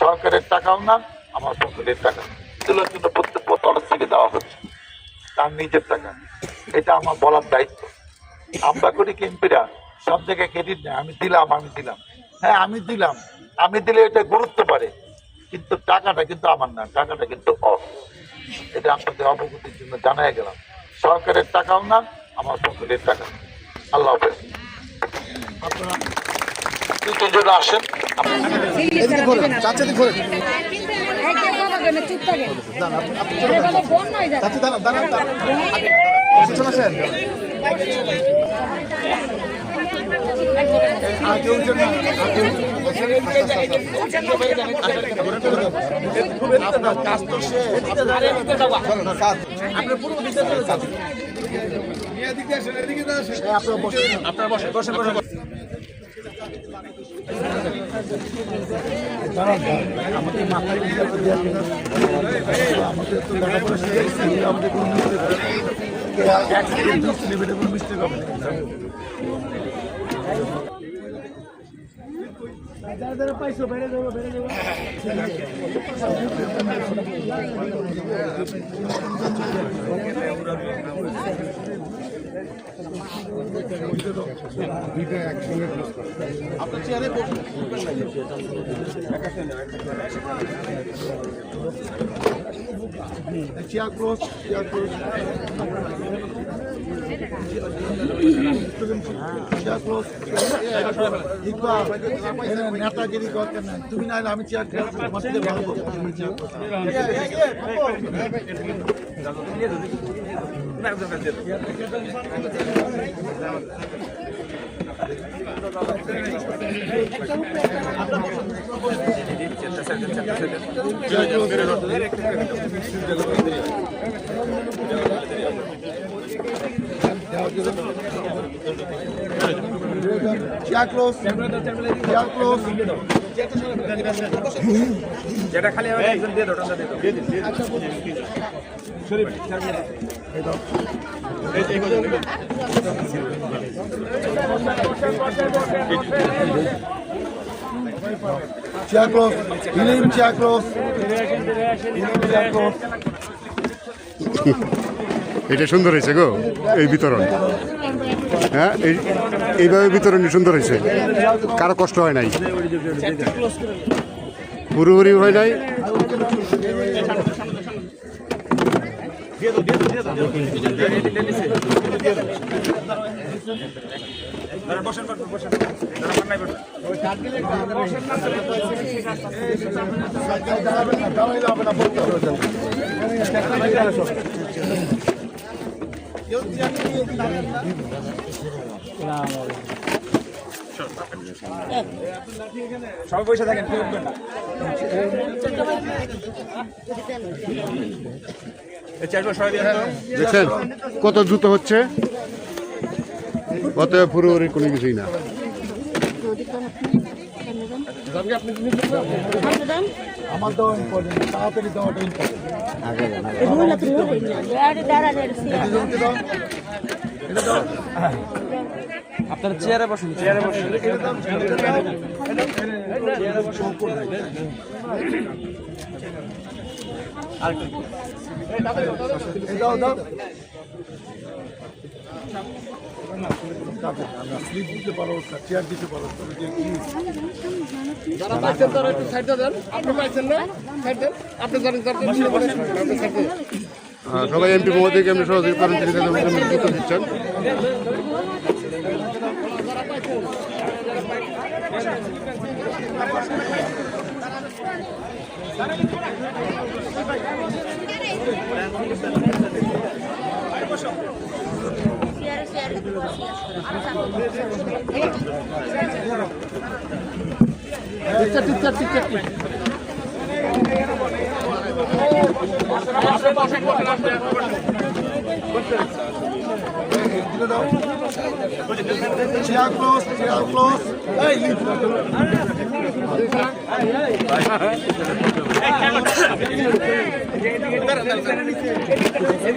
সরকারের টাকাও না, আমার পকেটের টাকা তুলার জন্য প্রত্যেক তরফ থেকে দেওয়া হচ্ছে, তার নিজের টাকা। এটা আমার বলার দায়িত্ব। আমরা করি কেমপিরা সব জায়গায় ক্রেডিট নেয়, আমি দিলাম। হ্যাঁ আমি দিলাম, আমি দিলে এটা গুরুত্ব পারে, কিন্তু টাকাটা কিন্তু আমার না, টাকাটা কিন্তু এটা আপনাদের অবগতির জন্য জানাই গেলাম। সরকারের টাকাও না, আমার পকেটের টাকা। আল্লাহ হাফেজ। আপনারা জন্য আসেন। আপনার বসেন আমাদের মাথায় আমাদের তো লেখাপড়া শিখেছি, আমাদের কোনো মিস্টেক হবে না। পাইছো বেড়ে যাবো আপনার চেয়ারে চেয়ার ক্লোজ নেতাগিরি দরকার নাই, তুমি না আমি চেয়ার যেটা খালি একজন দিয়ে দাও, এটা সুন্দর হয়েছে গো এই বিতরণ। হ্যাঁ এইভাবে বিতরণ সুন্দর হয়েছে, কারো কষ্ট হয় নাই, পুরোপুরি হয় নাই। সবাই পয়সা থাকেন, দেখছেন কত দ্রুত হচ্ছে, অত পুরোপুরি কোনো কিছুই না। আমার দেওয়া ইম্পর্টেন্ট, তাড়াতাড়ি দেওয়াটা ইম্পর্টেন্ট। আপনার চেয়ারে বসুন, স্লিপ দিতে পারো, চেয়ার দিতে পারো। যারা পাইছেন তারা একটু সাইডে দেন, আপনি পাইছেন না সাইড দেন, আপনি জানেন সবাই এমপি মহোদয়কে আমরা সহযোগিতা দিচ্ছেন।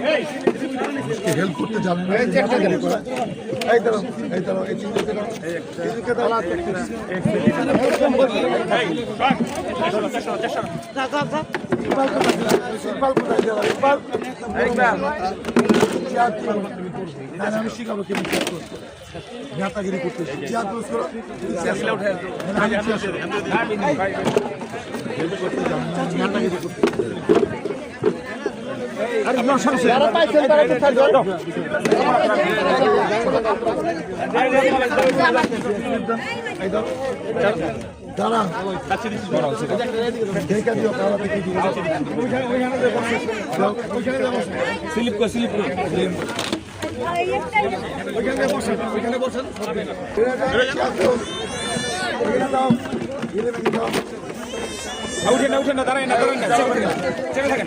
Hey, হেল্প করতে জানে না এই ধরো এই ধরো এই চিন্তা আমি শিখাবো কেমন নেতাগিরি করতে চেয়ার ক্লোজ করো নেতাগিরি করতে যারা পাইছেন তারা তো থাকবে দাঁড়া দেখে দিও কারা থেকে স্লিপ কর স্লিপ কর ওইখানে বসেন উঠেন না দাঁড়াই না চেপে থাকেন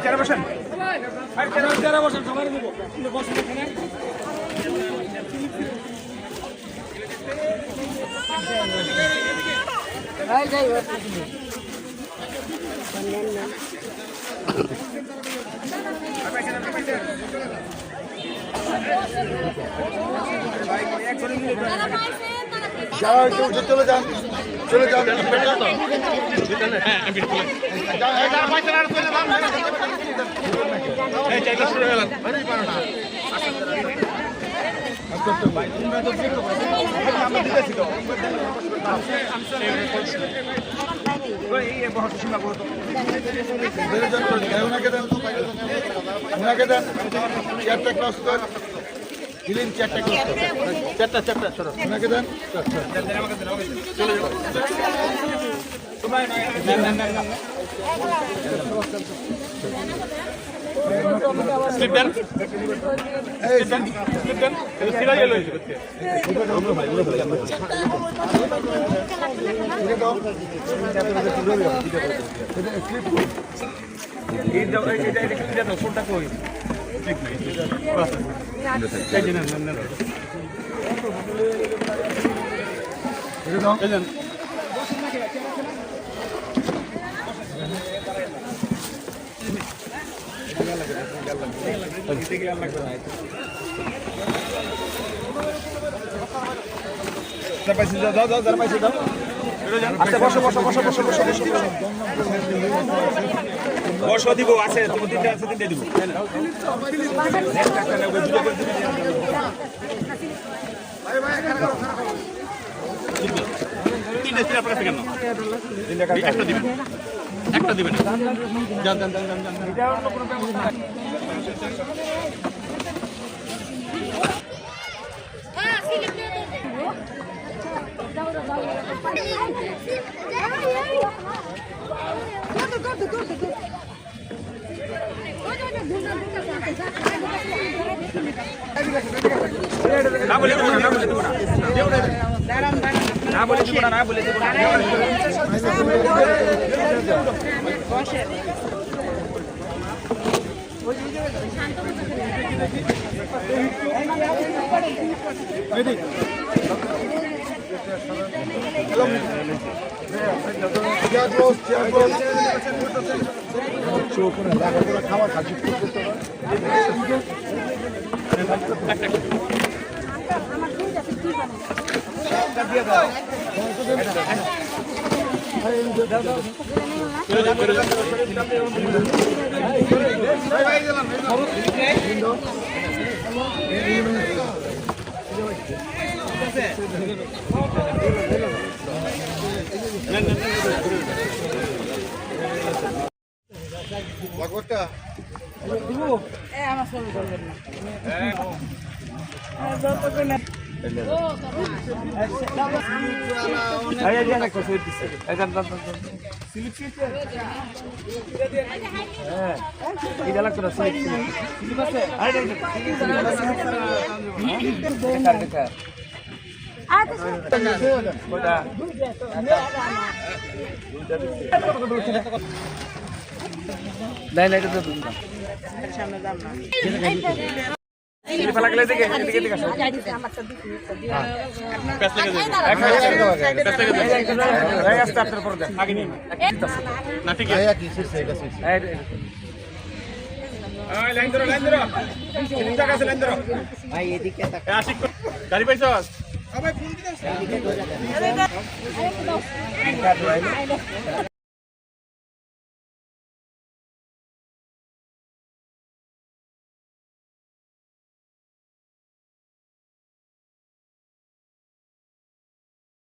চেয়ারে বসেন চেয়ারে বসেন সবাই বসেন এখানে যারা চলে যান ওনাকে দেন চেয়ারটা ক্রস কর হিলিং চেয়ারটা ক্রস কর চারটা সরো ওনাকে দেন স্লিপ দেন এই স্লিপ দেন সিরাই এলো ফোনটা কই ঠিক নাই বসো দিব আছে তুমি তিনটে দিব একটা দিবেন না বলে দিব না খাওয়া খাচ্ছি ফেলা গেলে এদিকে এদিকে আসো। প্যাস লেগে যাবে। প্যাস লেগে যাবে। এই আস্তে আপনার পর দেন। আগে নিন। না ঠিক আছে। এই লাইন ধরো লাইন ধরো। কোন জায়গা আছে লাইন ধরো। ভাই এদিকে তাক। আশিক গাড়ি পাইছস? সবাই ফোন দিতে